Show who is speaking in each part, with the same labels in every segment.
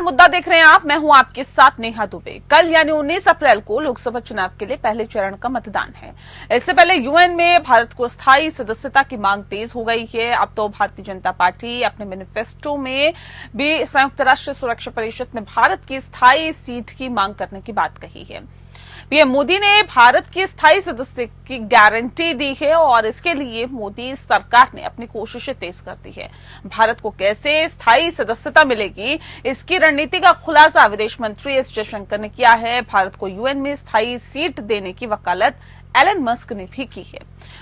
Speaker 1: मुद्दा देख रहे हैं आप, मैं हूं आपके साथ नेहा दुबे। कल यानी 19 अप्रैल को लोकसभा चुनाव के लिए पहले चरण का मतदान है। इससे पहले यूएन में भारत को स्थायी सदस्यता की मांग तेज हो गई है। अब तो भारतीय जनता पार्टी अपने मैनिफेस्टो में भी संयुक्त राष्ट्र सुरक्षा परिषद में भारत की स्थायी सीट की मांग करने की बात कही है। पीएम मोदी ने भारत की स्थायी सदस्य की गारंटी दी है और इसके लिए मोदी सरकार ने अपनी कोशिशें तेज कर दी है। भारत को कैसे स्थायी सदस्यता मिलेगी, इसकी रणनीति का खुलासा विदेश मंत्री एस जयशंकर ने किया है। भारत को यूएन में स्थायी सीट देने की वकालत एलन मस्क ने भी की है।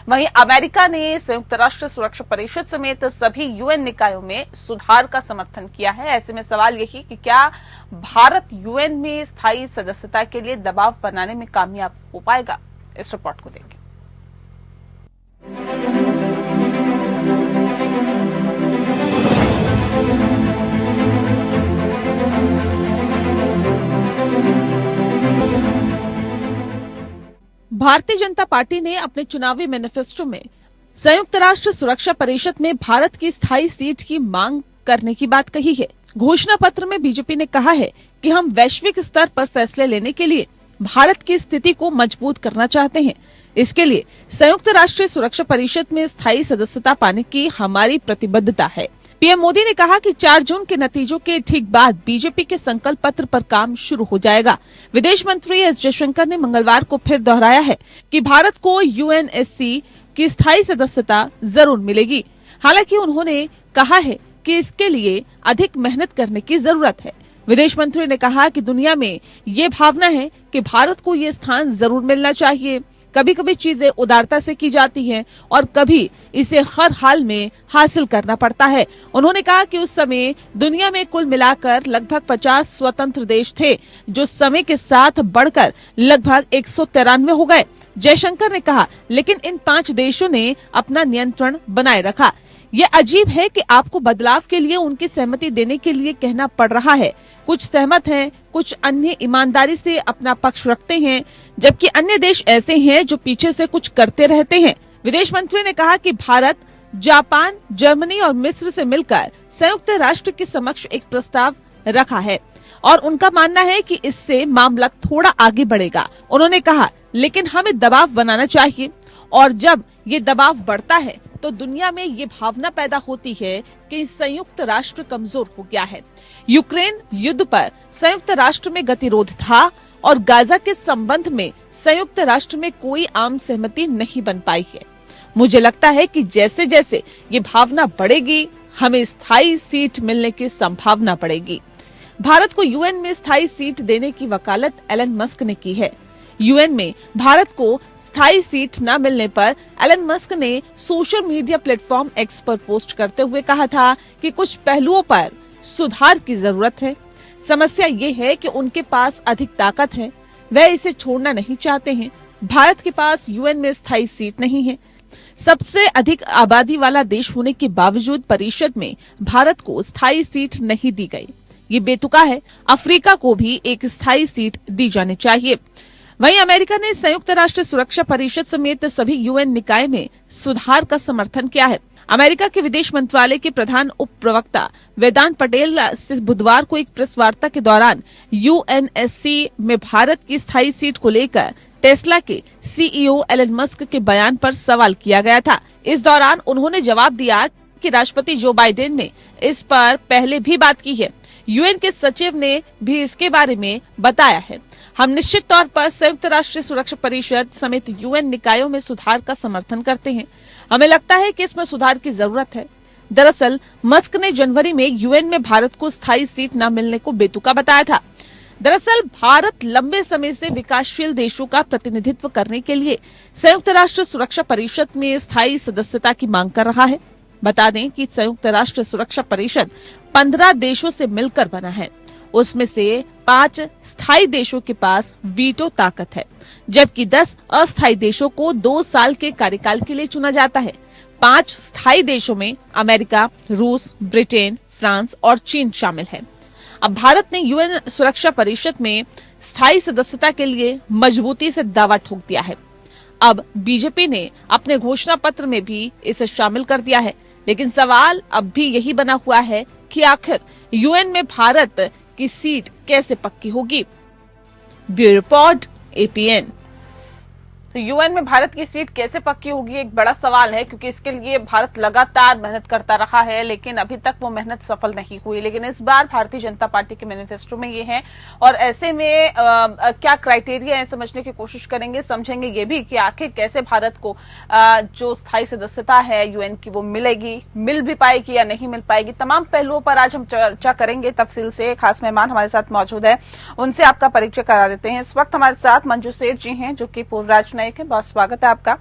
Speaker 1: वहीं अमेरिका ने संयुक्त राष्ट्र सुरक्षा परिषद समेत सभी यूएन निकायों में सुधार का समर्थन किया है। ऐसे में सवाल यही कि क्या भारत यूएन में स्थायी सदस्यता के लिए दबाव बनाने में कामयाब हो पाएगा? इस रिपोर्ट को देखें। भारतीय जनता पार्टी ने अपने चुनावी मैनिफेस्टो में संयुक्त राष्ट्र सुरक्षा परिषद में भारत की स्थायी सीट की मांग करने की बात कही है। घोषणा पत्र में बीजेपी ने कहा है कि हम वैश्विक स्तर पर फैसले लेने के लिए भारत की स्थिति को मजबूत करना चाहते हैं। इसके लिए संयुक्त राष्ट्र सुरक्षा परिषद में स्थायी सदस्यता पाने की हमारी प्रतिबद्धता है। पीएम मोदी ने कहा कि 4 जून के नतीजों के ठीक बाद बीजेपी के संकल्प पत्र पर काम शुरू हो जाएगा। विदेश मंत्री एस जयशंकर ने मंगलवार को फिर दोहराया है कि भारत को यूएनएससी की स्थायी सदस्यता जरूर मिलेगी। हालांकि उन्होंने कहा है कि इसके लिए अधिक मेहनत करने की जरूरत है। विदेश मंत्री ने कहा कि दुनिया में ये भावना है कि भारत को ये स्थान जरूर मिलना चाहिए। कभी कभी चीजें उदारता से की जाती हैं और कभी इसे हर हाल में हासिल करना पड़ता है। उन्होंने कहा कि उस समय दुनिया में कुल मिलाकर लगभग 50 स्वतंत्र देश थे, जो समय के साथ बढ़कर लगभग 193 हो गए। जयशंकर ने कहा, लेकिन इन 5 देशों ने अपना नियंत्रण बनाए रखा। ये अजीब है कि आपको बदलाव के लिए उनकी सहमति देने के लिए कहना पड़ रहा है। कुछ सहमत हैं, कुछ अन्य ईमानदारी से अपना पक्ष रखते हैं, जबकि अन्य देश ऐसे हैं जो पीछे से कुछ करते रहते हैं। विदेश मंत्री ने कहा कि भारत, जापान, जर्मनी और मिस्र से मिलकर संयुक्त राष्ट्र के समक्ष एक प्रस्ताव रखा है और उनका मानना है कि इससे मामला थोड़ा आगे बढ़ेगा। उन्होंने कहा, लेकिन हमें दबाव बनाना चाहिए और जब ये दबाव बढ़ता है तो दुनिया में ये भावना पैदा होती है कि संयुक्त राष्ट्र कमजोर हो गया है। यूक्रेन युद्ध पर संयुक्त राष्ट्र में गतिरोध था और गाजा के संबंध में संयुक्त राष्ट्र में कोई आम सहमति नहीं बन पाई है। मुझे लगता है कि जैसे जैसे ये भावना बढ़ेगी, हमें स्थायी सीट मिलने की संभावना बढ़ेगी। भारत को यूएन में स्थायी सीट देने की वकालत एलन मस्क ने की है। यूएन में भारत को स्थायी सीट न मिलने पर एलन मस्क ने सोशल मीडिया प्लेटफॉर्म एक्स पर पोस्ट करते हुए कहा था कि कुछ पहलुओं पर सुधार की जरूरत है। समस्या ये है कि उनके पास अधिक ताकत है, वह इसे छोड़ना नहीं चाहते हैं। भारत के पास यूएन में स्थायी सीट नहीं है। सबसे अधिक आबादी वाला देश होने के बावजूद परिषद में भारत को स्थायी सीट नहीं दी गई। ये बेतुका है। अफ्रीका को भी एक स्थायी सीट दी जानी चाहिए। वहीं अमेरिका ने संयुक्त राष्ट्र सुरक्षा परिषद समेत सभी यूएन निकाय में सुधार का समर्थन किया है। अमेरिका के विदेश मंत्रालय के प्रधान उप प्रवक्ता वेदांत पटेल से बुधवार को एक प्रेस वार्ता के दौरान यूएनएससी में भारत की स्थायी सीट को लेकर टेस्ला के सीईओ एलन मस्क के बयान पर सवाल किया गया था। इस दौरान उन्होंने जवाब दिया कि राष्ट्रपति जो बाइडेन ने इस पर पहले भी बात की है। यूएन के सचिव ने भी इसके बारे में बताया है। हम निश्चित तौर पर संयुक्त राष्ट्र सुरक्षा परिषद समेत यूएन निकायों में सुधार का समर्थन करते हैं। हमें लगता है कि इसमें सुधार की जरूरत है। दरअसल मस्क ने जनवरी में यूएन में भारत को स्थायी सीट न मिलने को बेतुका बताया था। दरअसल भारत लंबे समय से विकासशील देशों का प्रतिनिधित्व करने के लिए संयुक्त राष्ट्र सुरक्षा परिषद में स्थायी सदस्यता की मांग कर रहा है। बता दें कि संयुक्त राष्ट्र सुरक्षा परिषद 15 देशों से मिलकर बना है। उसमें से 5 स्थायी देशों के पास वीटो ताकत है, जबकि 10 अस्थायी देशों को 2 साल के कार्यकाल के लिए चुना जाता है। 5 स्थायी देशों में अमेरिका, रूस, ब्रिटेन, फ्रांस और चीन शामिल है। अब भारत ने यूएन सुरक्षा परिषद में स्थायी सदस्यता के लिए मजबूती से दावा ठोक दिया है। अब बीजेपी ने अपने घोषणा पत्र में भी इसे शामिल कर दिया है। लेकिन सवाल अब भी यही बना हुआ है कि आखिर यूएन में भारत की सीट कैसे पक्की होगी। Bureau report, APN। तो यूएन में भारत की सीट कैसे पक्की होगी एक बड़ा सवाल है, क्योंकि इसके लिए भारत लगातार मेहनत करता रहा है, लेकिन अभी तक वो मेहनत सफल नहीं हुई। लेकिन इस बार भारतीय जनता पार्टी के मैनिफेस्टो में ये है, और ऐसे में क्या क्राइटेरिया है समझने की कोशिश करेंगे, समझेंगे ये भी कि आखिर कैसे भारत को जो स्थायी सदस्यता है यूएन की वो मिलेगी, मिल भी पाएगी या नहीं मिल पाएगी। तमाम पहलुओं पर आज हम चर्चा करेंगे तफसील से। खास मेहमान हमारे साथ मौजूद है, उनसे आपका परिचय करा देते हैं। इस वक्त हमारे साथ मंजू सेठ जी हैं, जो कि पूर्व राजनयिक है। बहुत स्वागत है आपका।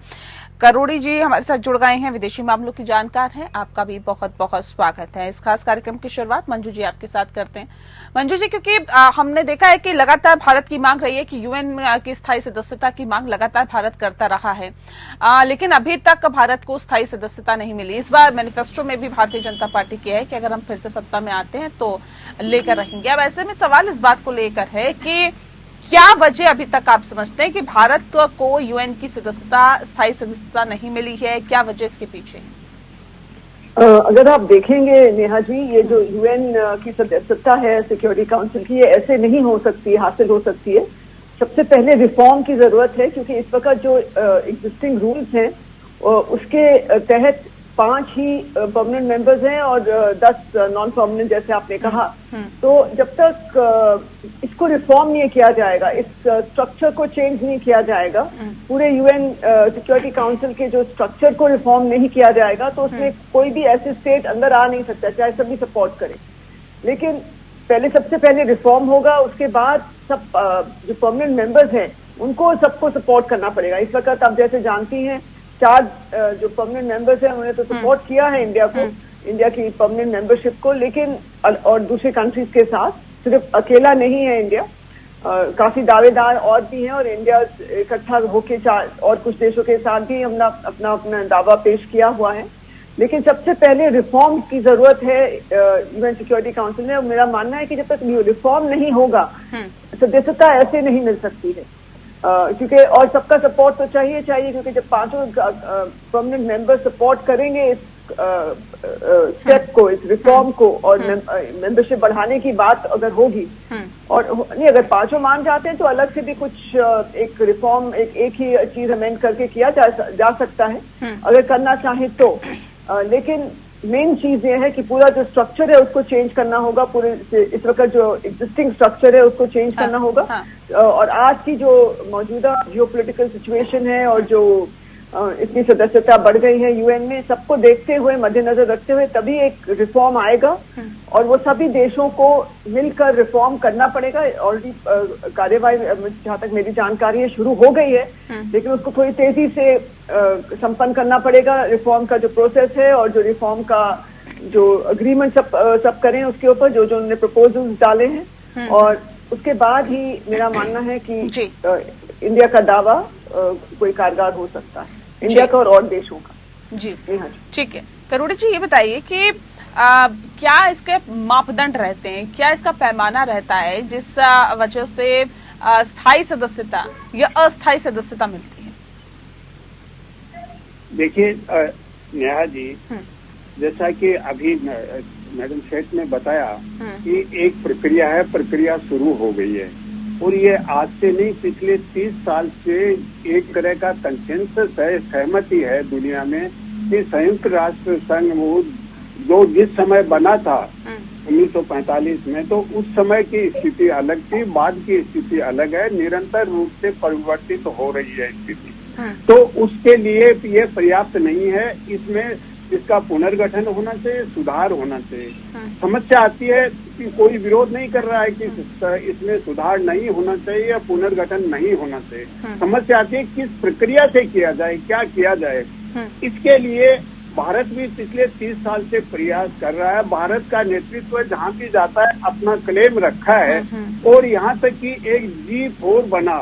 Speaker 1: करोड़ी जी हमारे साथ जुड़ गए हैं, विदेशी मामलों की जानकार हैं, आपका भी बहुत बहुत स्वागत है। इस खास कार्यक्रम की शुरुआत मंजू जी आपके साथ करते हैं। मंजू जी, क्योंकि हमने देखा है कि लगातार भारत की मांग रही है कि यूएन की स्थायी सदस्यता की मांग लगातार भारत करता रहा है, लेकिन अभी तक भारत को स्थायी सदस्यता नहीं मिली। इस बार मैनिफेस्टो में भी भारतीय जनता पार्टी की है कि अगर हम फिर से सत्ता में आते हैं तो लेकर रहेंगे। अब ऐसे में सवाल इस बात को लेकर है कि क्या वजह अभी तक आप समझते हैं कि भारत को यूएन की सदस्यता, स्थायी सदस्यता नहीं मिली है? क्या वजह इसके पीछे है?
Speaker 2: अगर आप देखेंगे नेहा जी, ये जो यूएन की सदस्यता है सिक्योरिटी काउंसिल की, ये ऐसे नहीं हो सकती, हासिल हो सकती है। सबसे पहले रिफॉर्म की जरूरत है, क्योंकि इस वक्त जो एग्जिस्टिंग रूल्स हैं उसके तहत 5 ही परमानेंट मेंबर्स हैं और 10 नॉन परमानेंट, जैसे आपने कहा। तो जब तक इसको रिफॉर्म नहीं किया जाएगा, इस स्ट्रक्चर को चेंज नहीं किया जाएगा, पूरे यूएन सिक्योरिटी काउंसिल के जो स्ट्रक्चर को रिफॉर्म नहीं किया जाएगा, तो उसमें कोई भी ऐसे स्टेट अंदर आ नहीं सकता, चाहे सभी सपोर्ट करें। लेकिन सबसे पहले रिफॉर्म होगा, उसके बाद सब जो परमानेंट मेंबर्स हैं उनको सबको सपोर्ट करना पड़ेगा। इस वक्त आप जैसे जानती हैं 4 जो परमानेंट मेंबर्स हैं उन्होंने तो सपोर्ट किया है इंडिया को, इंडिया की परमानेंट मेंबरशिप को, लेकिन और दूसरे कंट्रीज के साथ, सिर्फ अकेला नहीं है इंडिया, काफी दावेदार और भी हैं, और इंडिया इकट्ठा होके 4 और कुछ देशों के साथ भी हमने अपना दावा पेश किया हुआ है। लेकिन सबसे पहले रिफॉर्म की जरूरत है यूएन सिक्योरिटी काउंसिल में। मेरा मानना है कि जब तक रिफॉर्म नहीं होगा सदस्यता ऐसे नहीं मिल सकती है, क्योंकि और सबका सपोर्ट तो चाहिए, क्योंकि जब 5 परमानेंट मेंबर सपोर्ट करेंगे इस स्टेप को, इस रिफॉर्म को, और मेंबरशिप बढ़ाने की बात अगर होगी, और नहीं अगर 5 मान जाते हैं तो अलग से भी कुछ एक रिफॉर्म, एक ही चीज अमेंड करके किया जा सकता है अगर करना चाहे तो। लेकिन मेन चीज ये है कि पूरा जो स्ट्रक्चर है उसको चेंज करना होगा, पूरे इस वक्त जो एग्जिस्टिंग स्ट्रक्चर है उसको चेंज करना होगा। और आज की जो मौजूदा जियोपॉलिटिकल सिचुएशन है और जो इतनी सदस्यता बढ़ गई है यूएन में, सबको देखते हुए, मद्देनजर रखते हुए तभी एक रिफॉर्म आएगा, और वो सभी देशों को मिलकर रिफॉर्म करना पड़ेगा। ऑलरेडी कार्यवाही जहां तक मेरी जानकारी है शुरू हो गई है, लेकिन उसको थोड़ी तेजी से संपन्न करना पड़ेगा, रिफॉर्म का जो प्रोसेस है, और जो रिफॉर्म का जो अग्रीमेंट सब करें उसके ऊपर, जो उन्होंने प्रपोजल्स डाले हैं, और उसके बाद ही मेरा मानना है कि इंडिया का दावा कोई कारगर हो सकता है, इंडिया का और देशों का।
Speaker 1: जी ठीक है। करोड़ी जी, ये बताइए कि क्या इसके मापदंड रहते हैं, क्या इसका पैमाना रहता है जिस वजह से स्थायी सदस्यता या अस्थायी सदस्यता मिलती है?
Speaker 3: देखिए नेहा जी, जैसा कि अभी मैडम सेठ ने बताया कि एक प्रक्रिया है, प्रक्रिया शुरू हो गई है, और ये आज से नहीं, पिछले 30 साल से एक तरह का कंसेंसस है, सहमति है दुनिया में कि संयुक्त राष्ट्र संघ वो जो जिस समय बना था 1945 में, तो उस समय की स्थिति अलग थी, बाद की स्थिति अलग है, निरंतर रूप से परिवर्तित हो रही है स्थिति। तो उसके लिए ये पर्याप्त नहीं है, इसमें इसका पुनर्गठन होना चाहिए, सुधार होना चाहिए। समस्या आती है कि कोई विरोध नहीं कर रहा है कि इसमें सुधार नहीं होना चाहिए या पुनर्गठन नहीं होना चाहिए। समस्या आती है किस प्रक्रिया से किया जाए, क्या किया जाए। इसके लिए भारत भी पिछले 30 साल से प्रयास कर रहा है। भारत का नेतृत्व जहाँ भी जाता है अपना क्लेम रखा है, और यहाँ तक कि एक G4 बना,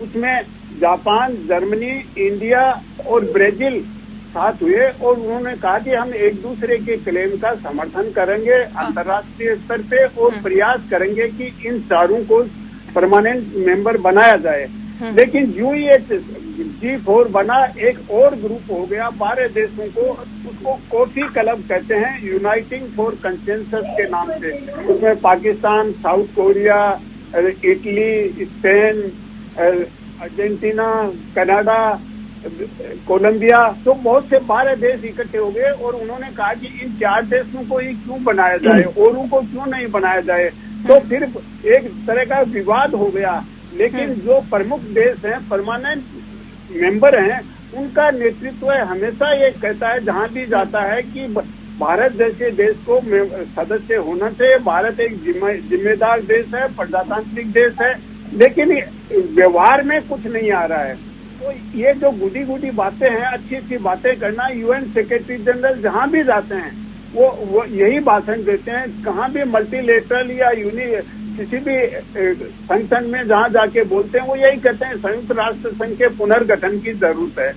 Speaker 3: उसमें जापान, जर्मनी, इंडिया और ब्राजील साथ हुए, और उन्होंने कहा कि हम एक दूसरे के क्लेम का समर्थन करेंगे अंतर्राष्ट्रीय स्तर पे, और प्रयास करेंगे कि इन चारों को परमानेंट मेंबर बनाया जाए। लेकिन यूं ही एक G4 बना, एक और ग्रुप हो गया 12 देशों को, उसको कोफी क्लब कहते हैं, यूनाइटिंग फॉर कंसेंसस के नाम से। उसमें Pakistan, South Korea, Italy, Spain, Argentina, Canada, Colombia, तो बहुत से 12 देश इकट्ठे हो गए और उन्होंने कहा कि इन 4 देशों को ही क्यों बनाया जाए, औरों को क्यों नहीं बनाया जाए। तो फिर एक तरह का विवाद हो गया। लेकिन जो प्रमुख देश हैं, परमानेंट मेंबर हैं, उनका नेतृत्व हमेशा ये कहता है जहां भी जाता है कि भारत जैसे देश को सदस्य होना चाहिए। भारत एक जिम्मेदार देश है, प्रजातांत्रिक देश है, लेकिन व्यवहार में कुछ नहीं आ रहा है। तो ये जो गुडी बातें हैं, अच्छी अच्छी बातें करना, यूएन सेक्रेटरी जनरल जहां भी जाते हैं वो यही भाषण देते हैं। कहाँ भी मल्टीलेटरल या किसी भी संगठन में जहाँ जाके बोलते हैं वो यही कहते हैं संयुक्त राष्ट्र संघ के पुनर्गठन की जरूरत है।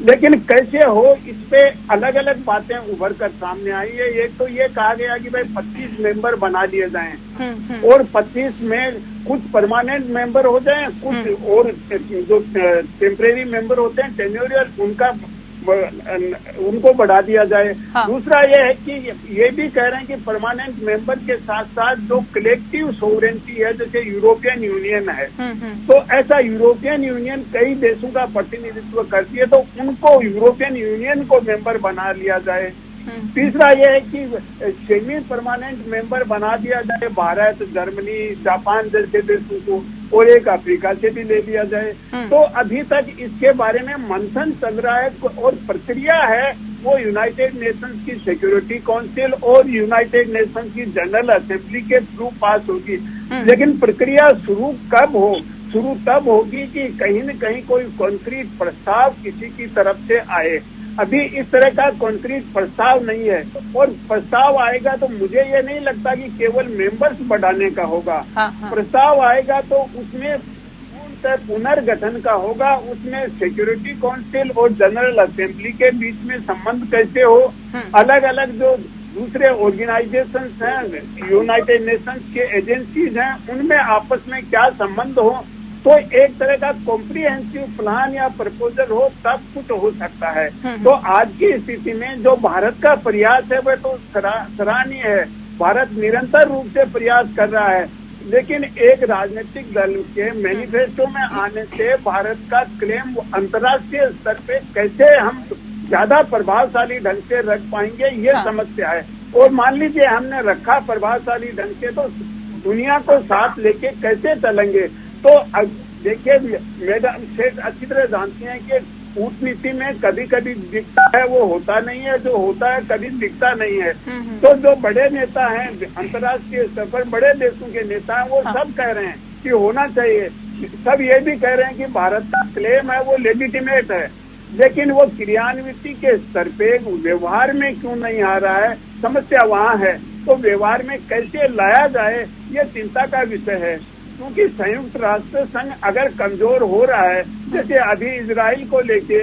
Speaker 3: लेकिन कैसे हो, इस पे अलग अलग बातें उभर कर सामने आई है। एक तो ये कहा गया कि भाई 25 मेंबर बना लिए जाएं और 25 में कुछ परमानेंट मेंबर हो जाएं, कुछ और जो टेम्परेरी मेंबर होते हैं, टेन्योरियल, उनको बढ़ा दिया जाए। हाँ। दूसरा ये है कि ये भी कह रहे हैं कि परमानेंट मेंबर के साथ साथ जो कलेक्टिव सोवरेनिटी है, जैसे यूरोपियन यूनियन है, तो ऐसा यूरोपियन यूनियन कई देशों का प्रतिनिधित्व करती है, तो उनको यूरोपियन यूनियन को मेंबर बना लिया जाए। तीसरा यह है कि सेमी परमानेंट मेंबर बना दिया जाए भारत, जर्मनी, जापान जैसे देशों को, और एक अफ्रीका से भी ले लिया जाए। तो अभी तक इसके बारे में मंथन चल रहा है और प्रक्रिया है वो यूनाइटेड नेशंस की सिक्योरिटी काउंसिल और यूनाइटेड नेशंस की जनरल असेंबली के थ्रू पास होगी। लेकिन प्रक्रिया शुरू कब हो? शुरू तब होगी कि कहीं न कहीं कोई कॉन्क्रीट प्रस्ताव किसी की तरफ से आए। अभी इस तरह का कॉन्क्रीट प्रस्ताव नहीं है, और प्रस्ताव आएगा तो मुझे ये नहीं लगता कि केवल मेंबर्स बढ़ाने का होगा। प्रस्ताव आएगा तो उसमें पुनर्गठन का होगा, उसमें सिक्योरिटी काउंसिल और जनरल असेंबली के बीच में संबंध कैसे हो, अलग अलग जो दूसरे ऑर्गेनाइजेशंस हैं, यूनाइटेड नेशंस के एजेंसीज हैं, उनमें आपस में क्या संबंध हो, तो एक तरह का कॉम्प्रिहेंसिव प्लान या प्रपोजल हो, तब कुछ हो सकता है। तो आज की स्थिति में जो भारत का प्रयास है वह तो सराहनीय है। भारत निरंतर रूप से प्रयास कर रहा है, लेकिन एक राजनीतिक दल के मैनिफेस्टो में आने से भारत का क्लेम अंतर्राष्ट्रीय स्तर पे कैसे हम ज्यादा प्रभावशाली ढंग से रख पाएंगे, ये समस्या है। और मान लीजिए हमने रखा प्रभावशाली ढंग से, तो दुनिया को साथ लेके कैसे चलेंगे? तो देखिए, मैडम सेठ अच्छी तरह जानती हैं कि कूटनीति में कभी कभी दिखता है वो होता नहीं है, जो होता है कभी दिखता नहीं है। तो जो बड़े नेता हैं अंतर्राष्ट्रीय स्तर पर, बड़े देशों के नेता हैं, वो सब कह रहे हैं कि होना चाहिए। सब ये भी कह रहे हैं कि भारत का क्लेम है वो लेजिटिमेट है, लेकिन वो क्रियान्विति के स्तर पे व्यवहार में क्यों नहीं आ रहा है? समस्या वहाँ है। तो व्यवहार में कैसे लाया जाए, ये चिंता का विषय है। क्योंकि संयुक्त राष्ट्र संघ अगर कमजोर हो रहा है, जैसे अभी इजराइल को लेके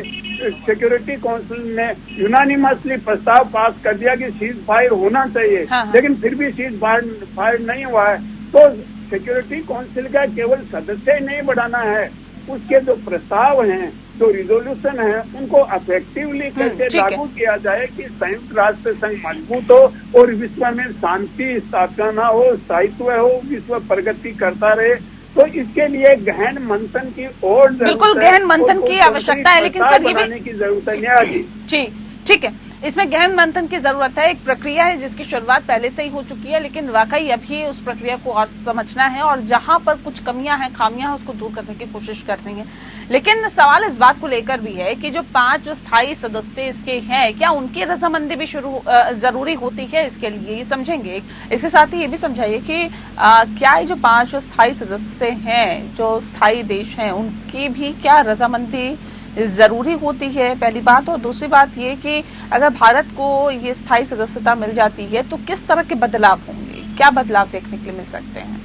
Speaker 3: सिक्योरिटी काउंसिल ने यूनानिमसली प्रस्ताव पास कर दिया कि सीज फायर होना चाहिए, लेकिन फिर भी सीज फायर नहीं हुआ है। तो सिक्योरिटी काउंसिल का केवल सदस्य ही नहीं बढ़ाना है, उसके जो प्रस्ताव हैं, जो रिजोल्यूशन है, उनको इफेक्टिवली कैसे लागू किया जाए कि संयुक्त राष्ट्र संघ मजबूत हो और विश्व में शांति स्थापना हो, स्थायित्व हो, विश्व प्रगति करता रहे। तो इसके लिए गहन मंथन की और
Speaker 1: बिल्कुल गहन मंथन की आवश्यकता है, लेकिन सर ये भी
Speaker 3: की जरूरत है
Speaker 1: जी, ठीक है, इसमें गहन मंथन की जरूरत है। एक प्रक्रिया है जिसकी शुरुआत पहले से ही हो चुकी है, लेकिन वाकई अभी उस प्रक्रिया को और समझना है और जहां पर कुछ कमियां हैं, खामियां हैं, उसको दूर करने की कोशिश कर रही है। लेकिन सवाल इस बात को लेकर भी है कि जो 5 स्थायी सदस्य इसके हैं, क्या उनकी रजामंदी भी जरूरी होती है इसके लिए? ये समझेंगे। इसके साथ ही ये भी समझाइए कि क्या ये जो 5 स्थायी सदस्य हैं, जो स्थायी देश हैं, उनकी भी क्या रजामंदी जरूरी होती है, पहली बात। और दूसरी बात ये कि अगर भारत को ये स्थायी सदस्यता मिल जाती है तो किस तरह के बदलाव होंगे, क्या बदलाव देखने के लिए मिल सकते हैं?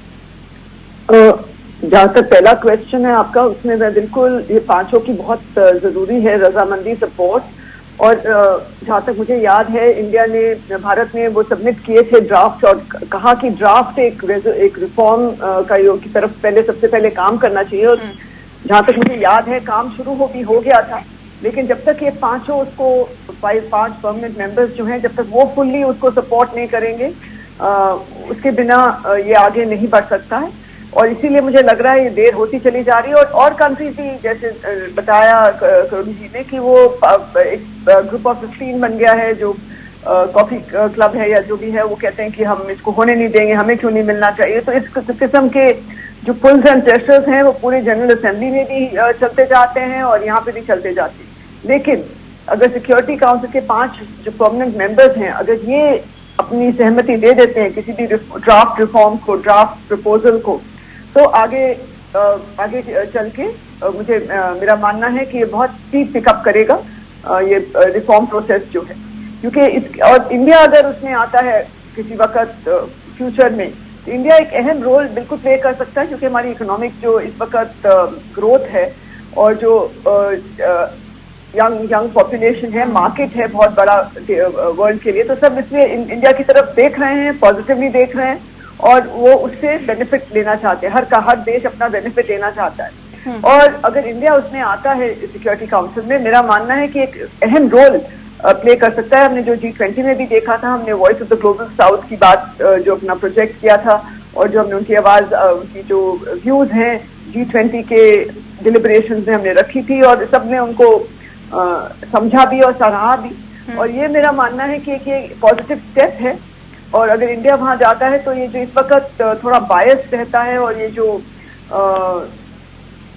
Speaker 2: जहाँ तक पहला क्वेश्चन है आपका, उसमें मैं बिल्कुल ये 5 की बहुत जरूरी है रजामंदी सपोर्ट। और जहाँ तक मुझे याद है, इंडिया ने, भारत ने वो सबमिट किए थे ड्राफ्ट और कहा कि ड्राफ्ट एक रिफॉर्म का की तरफ पहले सबसे पहले काम करना चाहिए। और जहां तक मुझे याद है काम शुरू हो गया था, लेकिन जब तक ये पांचों उसको 5 परमानेंट मेंबर्स जो हैं, जब तक वो फुल्ली उसको सपोर्ट नहीं करेंगे, उसके बिना ये आगे नहीं बढ़ सकता है। और इसीलिए मुझे लग रहा है ये देर होती चली जा रही है। और कंट्रीज भी, जैसे बताया करुण जी ने, कि वो एक ग्रुप ऑफ 15 बन गया है जो कॉफी क्लब है या जो भी है, वो कहते हैं कि हम इसको होने नहीं देंगे, हमें क्यों नहीं मिलना चाहिए। तो इस किस्म के जो पुल्स एंड प्रेशर्स हैं वो पूरे जनरल असेंबली में भी चलते जाते हैं और यहाँ पे भी चलते जाते हैं। लेकिन अगर सिक्योरिटी काउंसिल के 5 जो परमानेंट मेंबर्स हैं, अगर ये अपनी सहमति दे देते हैं किसी भी ड्राफ्ट रिफॉर्म को, ड्राफ्ट प्रपोजल को, तो आगे चल के मेरा मानना है कि ये बहुत स्पीड पिकअप करेगा ये रिफॉर्म प्रोसेस जो है। क्योंकि और इंडिया अगर उसमें आता है किसी वक्त फ्यूचर में, तो इंडिया एक अहम रोल बिल्कुल प्ले कर सकता है, क्योंकि हमारी इकोनॉमिक जो इस वक्त ग्रोथ है और जो यंग पॉपुलेशन है, मार्केट है बहुत बड़ा वर्ल्ड के लिए, तो सब इसलिए इंडिया की तरफ देख रहे हैं, पॉजिटिवली देख रहे हैं और वो उससे बेनिफिट लेना चाहते हैं। हर देश अपना बेनिफिट लेना चाहता है। और अगर इंडिया उसमें आता है सिक्योरिटी काउंसिल में, मेरा मानना है कि एक अहम रोल प्ले कर सकता है। हमने जो G20 में भी देखा था, हमने voice of the global south की बात जो अपना प्रोजेक्ट किया था और जो हमने उनकी आवाज, उनकी जो व्यूज हैं G20 के डिलिब्रेशंस में हमने रखी थी और सबने उनको समझा भी और सराहा भी। और ये मेरा मानना है कि एक पॉजिटिव स्टेप है। और अगर इंडिया वहां जाता है तो ये जो इस वक्त थोड़ा बायस रहता है और ये जो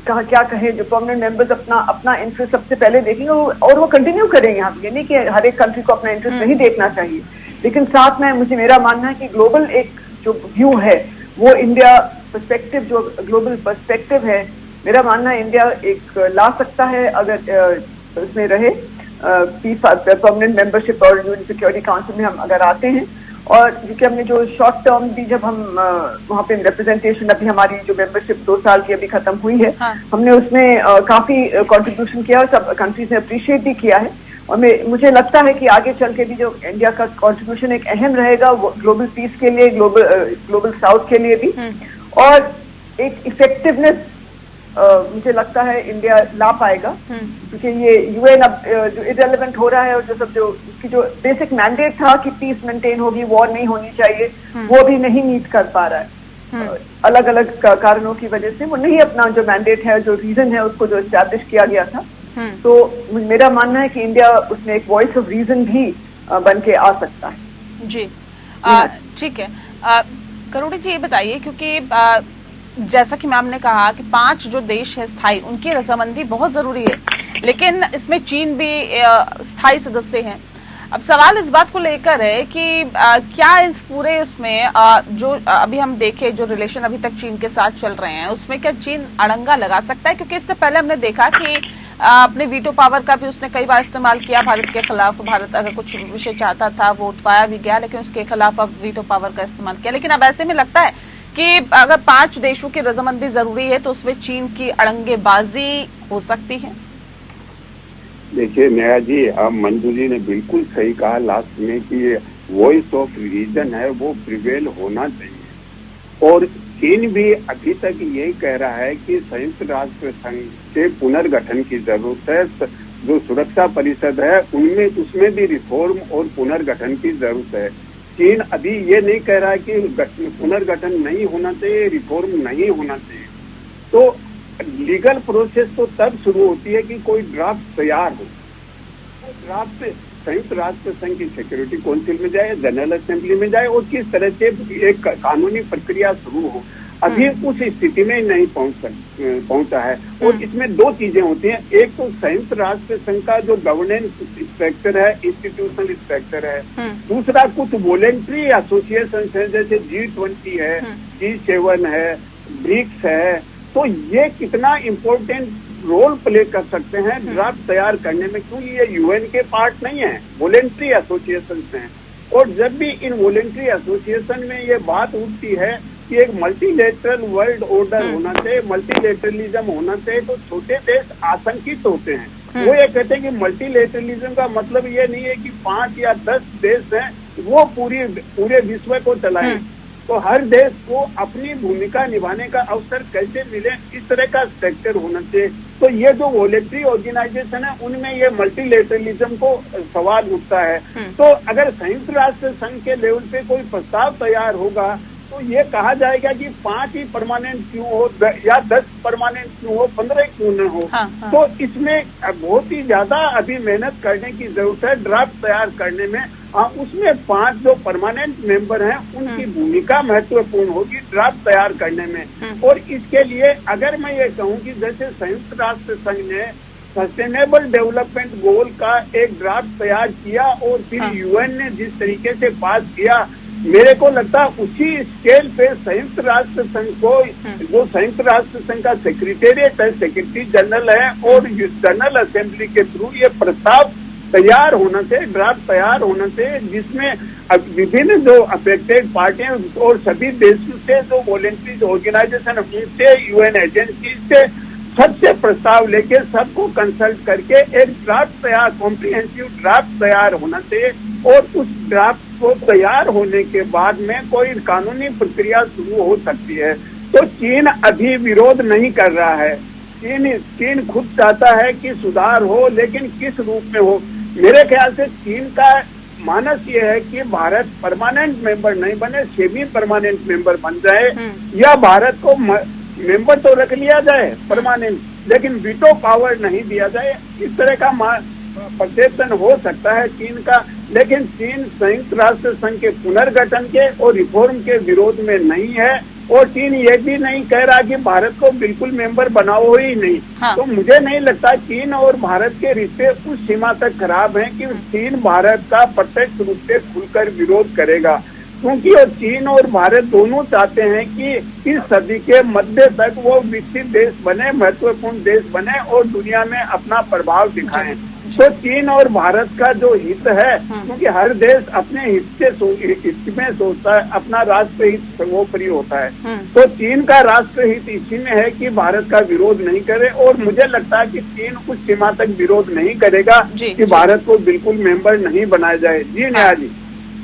Speaker 2: क्या कहें, जो परमानेंट मेंबर्स अपना इंटरेस्ट सबसे पहले देखेंगे और वो कंटिन्यू करेंगे। हम ये नहीं कि हर एक कंट्री को अपना इंटरेस्ट नहीं देखना चाहिए, लेकिन साथ में मेरा मानना है कि ग्लोबल एक जो व्यू है वो इंडिया पर्सपेक्टिव, जो ग्लोबल पर्सपेक्टिव है, मेरा मानना है इंडिया एक ला सकता है अगर उसमें रहे परमानेंट मेंबरशिप और सिक्योरिटी काउंसिल में हम अगर आते हैं। और क्योंकि हमने जो शॉर्ट टर्म भी, जब हम वहाँ पे रिप्रेजेंटेशन, अभी हमारी जो मेंबरशिप 2 साल की अभी खत्म हुई है, हाँ। हमने उसमें काफी कंट्रीब्यूशन किया और सब कंट्रीज ने अप्रिशिएट भी किया है। और मुझे लगता है कि आगे चल के भी जो इंडिया का कंट्रीब्यूशन एक अहम रहेगा ग्लोबल पीस के लिए, ग्लोबल साउथ के लिए भी। और एक इफेक्टिवनेस मुझे लगता है इंडिया ला पाएगा, क्योंकि ये यूएन अब जो इररिलेवेंट हो रहा है और जो सब जो उसकी जो बेसिक मैंडेट था कि पीस मेंटेन होगी, वॉर नहीं होनी चाहिए, वो भी नहीं मीट कर पा रहा है। अलग अलग कारणों की वजह से वो नहीं अपना जो मैंडेट है, जो रीजन है, उसको जो एस्टैब्लिश किया गया था। तो मेरा मानना है कि इंडिया उसमें एक वॉइस ऑफ रीजन भी बन के आ सकता है।
Speaker 1: जी ठीक है। करुणी जी ये बताइए, क्योंकि जैसा कि मैम ने कहा कि 5 जो देश है स्थायी, उनकी रजामंदी बहुत जरूरी है, लेकिन इसमें चीन भी स्थायी सदस्य हैं। अब सवाल इस बात को लेकर है कि क्या इस पूरे उसमें जो अभी हम देखे जो रिलेशन अभी तक चीन के साथ चल रहे हैं, उसमें क्या चीन अड़ंगा लगा सकता है? क्योंकि इससे पहले हमने देखा कि अपने वीटो पावर का भी उसने कई बार इस्तेमाल किया भारत के खिलाफ। भारत अगर कुछ विषय चाहता था वो उठवाया भी गया, लेकिन उसके खिलाफ अब वीटो पावर का इस्तेमाल किया। लेकिन अब ऐसे में लगता है कि अगर 5 देशों की रजामंदी जरूरी है तो उसमें चीन की अड़ंगेबाजी हो सकती है।
Speaker 3: देखिए नेहा जी, अब मंजू जी ने बिल्कुल सही कहा लास्ट में कि वॉइस ऑफ रीजन है वो प्रिवेल होना चाहिए। और चीन भी अभी तक यही कह रहा है कि संयुक्त राष्ट्र संघ के पुनर्गठन की जरूरत है। जो सुरक्षा परिषद है उनमें उसमें भी रिफॉर्म और पुनर्गठन की जरूरत है। चीन अभी ये नहीं कह रहा है कि पुनर्गठन नहीं होना चाहिए, रिफॉर्म नहीं होना चाहिए। तो लीगल प्रोसेस तो तब शुरू होती है कि कोई ड्राफ्ट तैयार हो। ड्राफ्ट संयुक्त राष्ट्र संघ की सिक्योरिटी काउंसिल में जाए, जनरल असेंबली में जाए और किस तरह से एक कानूनी प्रक्रिया शुरू हो। अभी उस स्थिति में नहीं पहुंचा है। और इसमें 2 चीजें होती हैं। एक तो संयुक्त राष्ट्र संघ का जो गवर्नेंस स्ट्रक्चर है, इंस्टीट्यूशनल स्ट्रक्चर है। दूसरा कुछ वॉलेंट्री एसोसिएशन है, जैसे G20 है, G7 है, ब्रिक्स है। तो ये कितना इम्पोर्टेंट रोल प्ले कर सकते हैं ड्राफ्ट तैयार करने में, क्योंकि ये यूएन के पार्ट नहीं है, वॉलेंट्री एसोसिएशन हैं। और जब भी इन वॉलेंट्री एसोसिएशन में ये बात उठती है कि एक मल्टीलेटरल वर्ल्ड ऑर्डर होना चाहिए, मल्टीलेटरलिज्म होना चाहिए, तो छोटे देश आशंकित होते हैं। वो ये कहते हैं कि मल्टीलेटरलिज्म का मतलब ये नहीं है कि 5 या 10 देश हैं वो पूरे विश्व को चलाएं। तो हर देश को अपनी भूमिका निभाने का अवसर कैसे मिले, इस तरह का स्ट्रक्चर होना चाहिए। तो ये जो वॉलेंट्री ऑर्गेनाइजेशन है उनमें ये मल्टीलेटरलिज्म को सवाल उठता है। तो अगर संयुक्त राष्ट्र संघ के लेवल पे कोई प्रस्ताव तैयार होगा तो ये कहा जाएगा कि 5 ही परमानेंट क्यों हो या 10 परमानेंट क्यों हो, 15 क्यों न हो।
Speaker 1: हाँ।
Speaker 3: तो इसमें बहुत ही ज्यादा अभी मेहनत करने की जरूरत है ड्राफ्ट तैयार करने में। उसमें 5 जो परमानेंट मेंबर हैं उनकी भूमिका महत्वपूर्ण होगी ड्राफ्ट तैयार करने में। और इसके लिए अगर मैं ये कहूँ कि जैसे संयुक्त राष्ट्र संघ ने सस्टेनेबल डेवलपमेंट गोल का एक ड्राफ्ट तैयार किया और फिर यूएन ने जिस तरीके से पास किया, मेरे को लगता है उसी स्केल पे संयुक्त राष्ट्र संघ को, जो संयुक्त राष्ट्र संघ का सेक्रेटेरिएट है, सेक्रेटरी जनरल है और जनरल असेंबली के थ्रू ये प्रस्ताव तैयार होना चाहिए, ड्राफ्ट तैयार होना चाहिए, जिसमें विभिन्न जो अफेक्टेड पार्टियां और सभी देशों से जो वॉलेंट्री ऑर्गेनाइजेशन से यूएन एजेंसी से सबसे प्रस्ताव लेके सबको कंसल्ट करके एक ड्राफ्ट तैयार, कॉम्प्रिहेंसिव ड्राफ्ट तैयार होना चाहिए। और उस ड्राफ्ट को तैयार होने के बाद में कोई कानूनी प्रक्रिया शुरू हो सकती है। तो चीन अभी विरोध नहीं कर रहा है। चीन खुद चाहता है कि सुधार हो, लेकिन किस रूप में हो। मेरे ख्याल से चीन का मानस ये है कि भारत परमानेंट मेंबर नहीं बने, सेमी परमानेंट मेंबर बन जाए, या भारत को मेंबर तो रख लिया जाए परमानेंट, लेकिन वीटो पावर नहीं दिया जाए। इस तरह का परसेप्शन हो सकता है चीन का। लेकिन चीन संयुक्त राष्ट्र संघ के पुनर्गठन के और रिफॉर्म के विरोध में नहीं है, और चीन ये भी नहीं कह रहा कि भारत को बिल्कुल मेंबर बनाओ ही नहीं। तो मुझे नहीं लगता चीन और भारत के रिश्ते उस सीमा तक खराब हैं कि चीन भारत का प्रत्यक्ष रूप से खुलकर विरोध करेगा, क्योंकि चीन और भारत दोनों चाहते हैं कि इस सदी के मध्य तक वो विकसित देश बने, महत्वपूर्ण देश बने और दुनिया में अपना प्रभाव दिखाएं। तो चीन और भारत का जो हित है, क्योंकि हर देश अपने हित में सोचता है, अपना राष्ट्रहित सर्वोपरि होता है। तो चीन का राष्ट्रहित इसी में है कि भारत का विरोध नहीं करे, और मुझे लगता है कि चीन कुछ सीमा तक विरोध नहीं करेगा कि भारत को बिल्कुल मेंबर नहीं बनाया जाए। जी नेहा जी,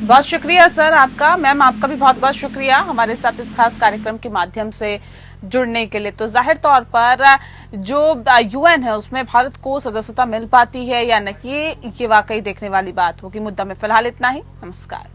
Speaker 1: बहुत शुक्रिया सर आपका। मैम आपका भी बहुत बहुत शुक्रिया हमारे साथ इस खास कार्यक्रम के माध्यम से जुड़ने के लिए। तो जाहिर तौर पर जो यूएन है उसमें भारत को सदस्यता मिल पाती है या नहीं, ये वाकई देखने वाली बात होगी। मुद्दा में फिलहाल इतना ही। नमस्कार।